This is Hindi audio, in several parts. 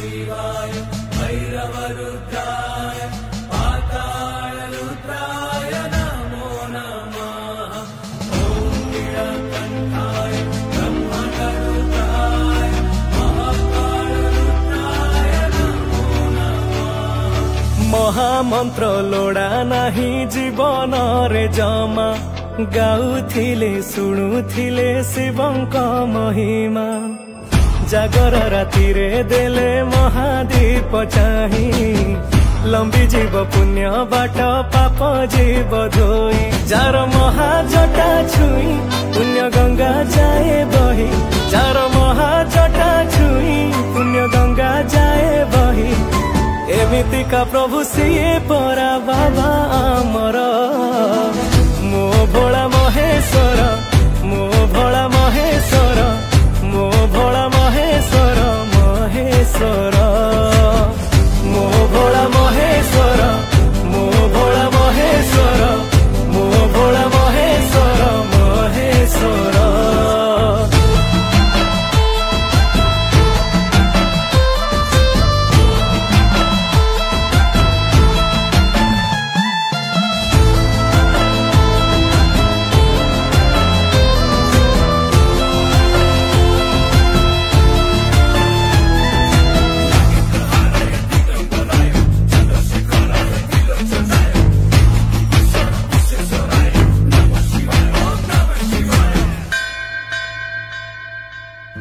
शिवाय भैरवरुद्राय पातालरुद्राय नमो नमः। ॐ नीलकण्ठाय ब्रह्मणरुद्राय महाकालरुद्राय नमो नमः। महामंत्र लोड़ा नहीं जीवन रे जमा गाउथिले शुणुथिले शिवंक महिमा जागर राति रे देले महादीप चाही लंबी जीव पुण्य बाट पाप जीव धोई जार महाजटा छुई पुण्य गंगा जाए बही जार महाजटा छुई पुण्य गंगा जाए बही एमिति का प्रभु सिए परा बाबा आमर मो भोला महेश्वर मो भोला महेश्वर मो भोला महेश्वर महेश्वर मो भोला महेश्वर मो भोला महेश्वर मो भोला महेश्वर महेश्वर।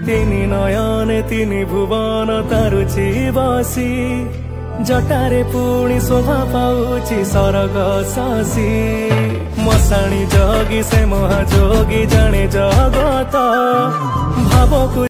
तिनी नयने तिनी भुवन तारुची बसी जटारे पुणी शोभा पाउची सरग शशी मशाणी जगी से महाजोगी जाने जगत भावकु